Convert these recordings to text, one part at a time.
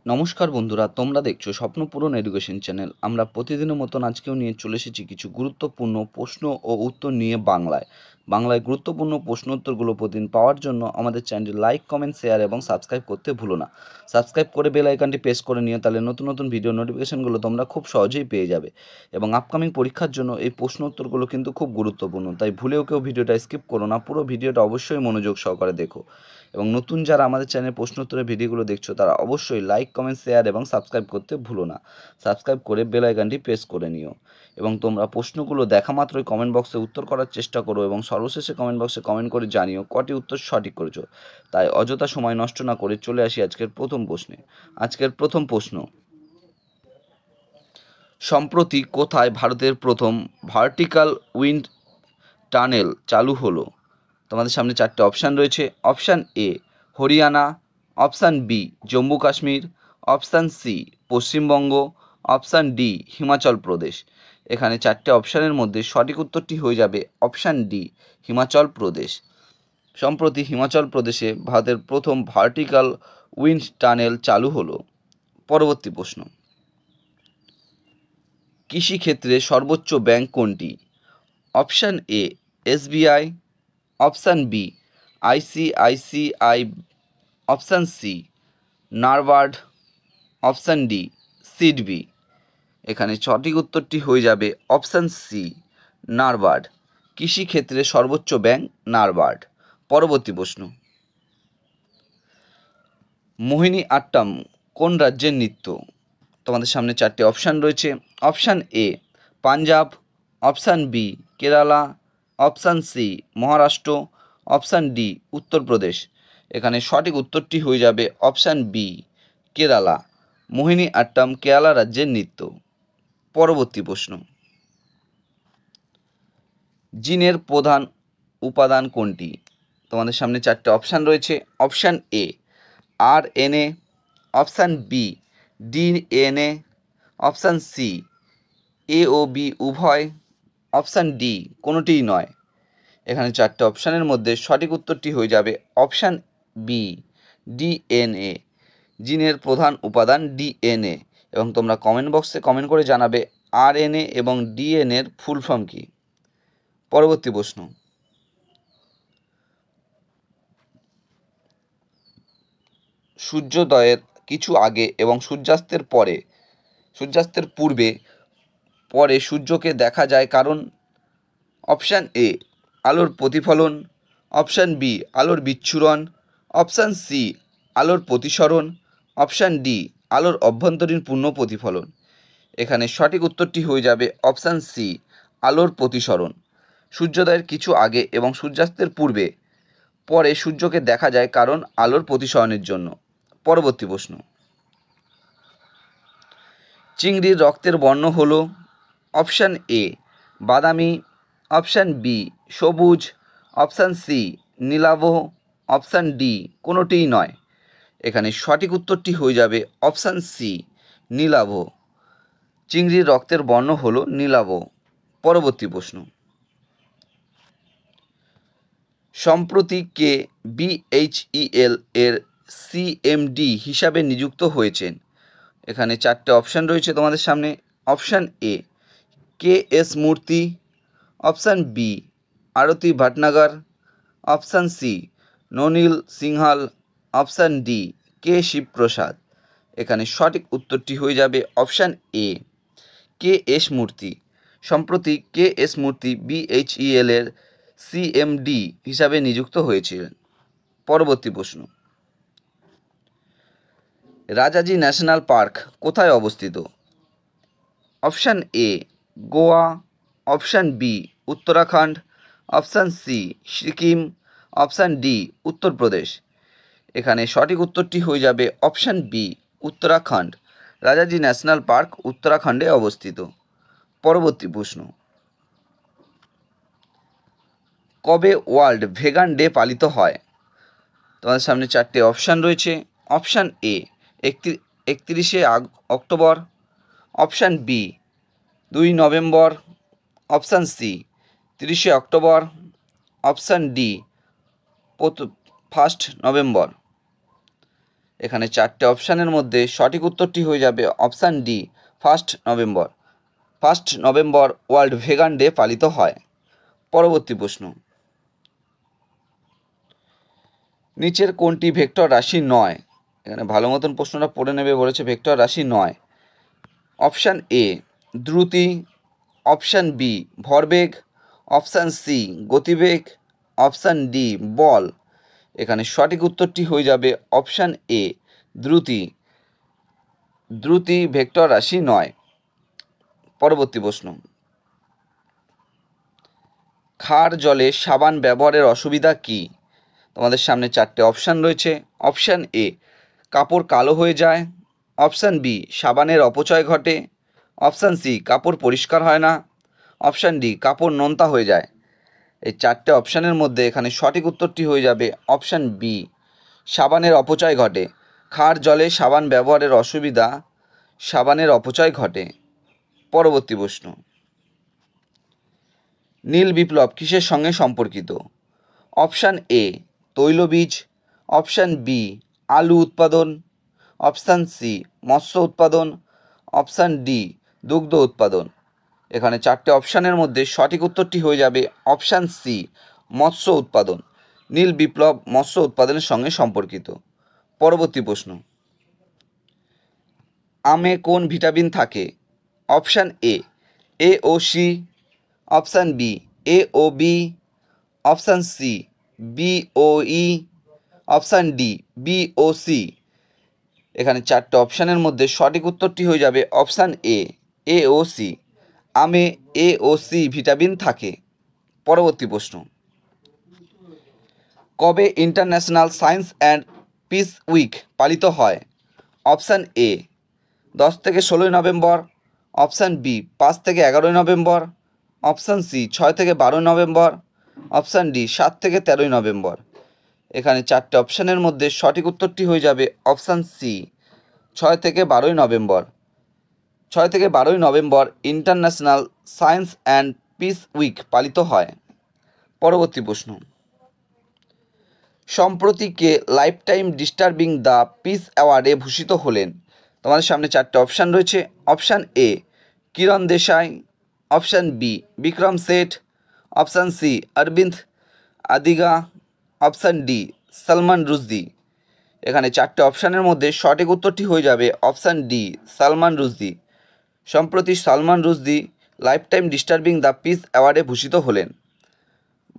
নমস্কার বন্ধুরা, তোমরা দেখছো স্বপ্নপূরণ এডুকেশন চ্যানেল। আমরা প্রতিদিনের মতন আজকেও নিয়ে চলে এসেছি কিছু গুরুত্বপূর্ণ প্রশ্ন ও উত্তর নিয়ে বাংলায় গুরুত্বপূর্ণ প্রশ্ন উত্তরগুলো প্রতিদিন পাওয়ার জন্য আমাদের চ্যানেলটি লাইক, কমেন্ট, শেয়ার এবং সাবস্ক্রাইব করতে ভুলো না। সাবস্ক্রাইব করে বেল আইকনটি প্রেস করে নিও, তাহলে নতুন নতুন ভিডিও নোটিফিকেশনগুলো তোমরা খুব সহজেই পেয়ে যাবে। এবং আপকামিং পরীক্ষার জন্য এই প্রশ্ন উত্তরগুলো কিন্তু খুব গুরুত্বপূর্ণ, তাই ভুলেও কেউ ভিডিওটা স্কিপ করো না, পুরো ভিডিওটা অবশ্যই মনোযোগ সহকারে দেখো। এবং নতুন যারা আমাদের চ্যানেলে প্রশ্ন উত্তরের ভিডিওগুলো দেখছো তারা অবশ্যই লাইক, কমেন্ট, শেয়ার এবং সাবস্ক্রাইব করতে ভুলো না। সাবস্ক্রাইব করে বেল আইকনটি প্রেস করে নিও। এবং তোমরা প্রশ্নগুলো দেখা মাত্রই কমেন্ট বক্সে উত্তর করার চেষ্টা করো এবং সর্বশেষে কমেন্ট বক্সে কমেন্ট করে জানিও কটি উত্তর সঠিক করেছো। তাই অযথা সময় নষ্ট না করে চলে আসি আজকের প্রথম প্রশ্নে। আজকের প্রথম প্রশ্ন: সম্প্রতি কোথায় ভারতের প্রথম ভার্টিক্যাল উইন্ড টানেল চালু হলো? তোমাদের সামনে চারটে অপশান রয়েছে। Option A Haryana, option B Jammu Kashmir, option C Paschimbanga, option D Himachal Pradesh. এখানে চারটে অপশানের মধ্যে সঠিক উত্তরটি হয়ে যাবে অপশান ডি হিমাচল প্রদেশ। সম্প্রতি হিমাচল প্রদেশে ভারতের প্রথম ভার্টিক্যাল উইন্ড টানেল চালু হলো। পরবর্তী প্রশ্ন: কৃষিক্ষেত্রে সর্বোচ্চ ব্যাংক কোনটি? Option A SBI, option B ICICI, option C NABARD, option D SIDBI. এখানে সঠিক উত্তরটি হয়ে যাবে অপশান সি নারবার্ড। কৃষিক্ষেত্রে সর্বোচ্চ ব্যাংক নারবার্ড। পরবর্তী প্রশ্ন: মোহিনী আট্টাম কোন রাজ্যের নৃত্য? তোমাদের সামনে চারটি অপশান রয়েছে। Option A Punjab, option B Kerala, option C Maharashtra, option D Uttar Pradesh. এখানে সঠিক উত্তরটি হয়ে যাবে option B Kerala. Mohiniyattam Kerala রাজ্যের নৃত্য। পরবর্তী প্রশ্ন: জিনের প্রধান উপাদান কোনটি? তোমাদের সামনে চারটে অপশান রয়েছে। Option A RNA, option B DNA, option C A ও বি উভয়, অপশান ডি কোনোটিই নয়। এখানে চারটে অপশানের মধ্যে সঠিক উত্তরটি হয়ে যাবে অপশান বি ডিএনএ। জিনের প্রধান উপাদান ডিএনএ। এবং তোমরা কমেন্ট বক্সে কমেন্ট করে জানাবে আরএনএ এবং ডিএনএর ফুল ফর্ম কী। পরবর্তী প্রশ্ন: সূর্যোদয়ের কিছু আগে এবং সূর্যাস্তের পূর্বে পরে সূর্যকে দেখা যায় কারণ? অপশান এ আলোর প্রতিফলন, অপশান বি আলোর বিচ্ছুরণ, অপশান সি আলোর প্রতিসরণ, অপশান ডি আলোর অভ্যন্তরীণ পূর্ণ প্রতিফলন। এখানে সঠিক উত্তরটি হয়ে যাবে অপশান সি আলোর প্রতিসরণ। সূর্যোদয়ের কিছু আগে এবং সূর্যাস্তের পূর্বে পরে সূর্যকে দেখা যায় কারণ আলোর প্রতিসরণের জন্য। পরবর্তী প্রশ্ন: চিংড়ির রক্তের বর্ণ হল? অপশান এ বাদামি, অপশান বি সবুজ, অপশান সি নীলাভ, অপশান ডি কোনোটিই নয়। এখানে সঠিক উত্তরটি হয়ে যাবে অপশান সি নীলাভ। চিংড়ির রক্তের বর্ণ হল নীলাভ। পরবর্তী প্রশ্ন: সম্প্রতি কে বিএইচইএল এর সিএমডি হিসাবে নিযুক্ত হয়েছেন? এখানে চারটে অপশান রয়েছে তোমাদের সামনে। Option A K S Murthy, option B Arati Bhatnagar, option C ননীল Singhal, option D K Shivaprasad. এখানে সঠিক উত্তরটি হয়ে যাবে অপশান এ কে এস মূর্তি। সম্প্রতি কে এস মূর্তি বিএইচইএল এর সিএমডি হিসাবে নিযুক্ত হয়েছিলেন। পরবর্তী প্রশ্ন: রাজাজি ন্যাশনাল পার্ক কোথায় অবস্থিত? Option A Goa, option B Uttarakhand, option C Sikkim, option D Uttar Pradesh. এখানে সঠিক উত্তরটি হয়ে যাবে option B Uttarakhand. Rajaji national park উত্তরাখণ্ডে অবস্থিত। পরবর্তী প্রশ্ন: কবে ওয়ার্ল্ড ভেগান ডে পালিত হয়? তোমাদের সামনে চারটে অপশান রয়েছে। অপশান এ 31শে October, option B 2 November, option C 30শে অক্টোবর, অপশান ডি 1 নভেম্বর। এখানে চারটে অপশানের মধ্যে সঠিক উত্তরটি হয়ে যাবে option D 1 November. 1 November world vegan day পালিত হয়। পরবর্তী প্রশ্ন, নিচের কোনটি ভেক্টর রাশি নয়? এখানে ভালো মতন প্রশ্নটা পড়ে নেবে বলেছে। ভেক্টর রাশি নয়, অপশান এ দ্রুতি, অপশান বি ভরবেগ, অপশান সি গতিবেগ, অপশান ডি বল। এখানে সঠিক উত্তরটি হয়ে যাবে অপশান এ দ্রুতি। দ্রুতি ভেক্টর রাশি নয়। পরবর্তী প্রশ্ন, খার জলে সাবান ব্যবহারের অসুবিধা কী? তোমাদের সামনে চারটে অপশান রয়েছে। অপশান এ কাপড় কালো হয়ে যায়, অপশান বি সাবানের অপচয় ঘটে, অপশান সি কাপড় পরিষ্কার হয় না, অপশান ডি কাপড় নোনতা হয়ে যায়। এই চারটে অপশানের মধ্যে এখানে সঠিক উত্তরটি হয়ে যাবে অপশান বি সাবানের অপচয় ঘটে। খার জলে সাবান ব্যবহারের অসুবিধা, সাবানের অপচয় ঘটে। পরবর্তী প্রশ্ন, নীল বিপ্লব কিসের সঙ্গে সম্পর্কিত? অপশান এ তৈলবীজ, অপশান বি আলু উৎপাদন, অপশান সি মৎস্য উৎপাদন, অপশান ডি দুগ্ধ উৎপাদন। এখানে চারটে অপশানের মধ্যে সঠিক উত্তরটি হয়ে যাবে অপশান সি মৎস্য উৎপাদন। নীল বিপ্লব মৎস্য উৎপাদনের সঙ্গে সম্পর্কিত। পরবর্তী প্রশ্ন, আমে কোন ভিটামিন থাকে? অপশান এ ও সি, অপশান বি এ ও বি, অপশান সি বি ও ই, অপশান ডি বি ও সি। এখানে চারটে অপশানের মধ্যে সঠিক উত্তরটি হয়ে যাবে অপশান এ ও সি। আমে এ ও সি ভিটামিন থাকে। পরবর্তী প্রশ্ন, কবে international science and peace week পালিত হয়? অপশান এ 10 থেকে 16 নভেম্বর, অপশান বি 5 থেকে 11 নভেম্বর, অপশান সি 6 থেকে 12 নভেম্বর, অপশান ডি 7 থেকে 13 নভেম্বর। এখানে চারটে অপশানের মধ্যে সঠিক উত্তরটি হয়ে যাবে অপশান সি 6 থেকে 12 নভেম্বর। 6 থেকে 12 November international science and peace week পালিত হয়। পরবর্তী প্রশ্ন, সম্প্রতি কে life time disturbing the peace অ্যাওয়ার্ডে ভূষিত হলেন? তোমাদের সামনে চারটে অপশান রয়েছে। Option A Kiran Desai, option B Vikram Seth, option C Arvind Adiga, option D Salman Rushdie. এখানে চারটে অপশানের মধ্যে সঠিক উত্তরটি হয়ে যাবে অপশান ডি সলমান রুশদি। সম্প্রতি Salman Rushdie life time disturbing the peace অ্যাওয়ার্ডে ভূষিত হলেন।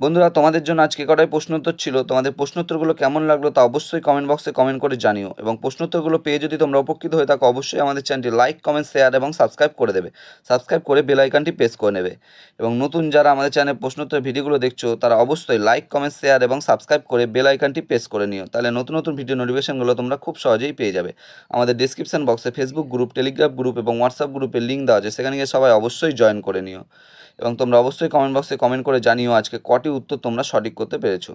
বন্ধুরা, তোমাদের জন্য আজকে কটাই প্রশ্নোত্তর ছিল। তোমাদের প্রশ্নোত্তরগুলো কেমন লাগলো তা অবশ্যই কমেন্ট বক্সে কমেন্ট করে জানিও, এবং প্রশ্নোত্তরগুলো পেয়ে যদি তোমরা উপকৃত হয়ে থাকো অবশ্যই আমাদের চ্যানেলটি লাইক, কমেন্ট, শেয়ার এবং সাবস্ক্রাইব করে দেবে। সাবস্ক্রাইব করে বেল আইকনটি প্রেস করে নেবে। এবং নতুন যারা আমাদের চ্যানেলে প্রশ্নোত্তর ভিডিওগুলো দেখছো তারা অবশ্যই লাইক, কমেন্ট, শেয়ার এবং সাবস্ক্রাইব করে বেল আইকনটি প্রেস করে নিও। তাহলে নতুন নতুন ভিডিও নোটিফিকেশনগুলো তোমরা খুব সহজেই পেয়ে যাবে। আমাদের ডেসক্রিপশন বক্সে ফেসবুক গ্রুপ, টেলিগ্রাম গ্রুপ এবং হোয়াটসঅ্যাপ গ্রুপের লিঙ্ক দেওয়া আছে, সেখানে গিয়ে সবাই অবশ্যই জয়েন করে নিও। এবং তোমরা অবশ্যই কমেন্ট বক্সে কমেন্ট করে জানিও আজকে কটি উত্তর তোমরা সঠিক করতে পেরেছো।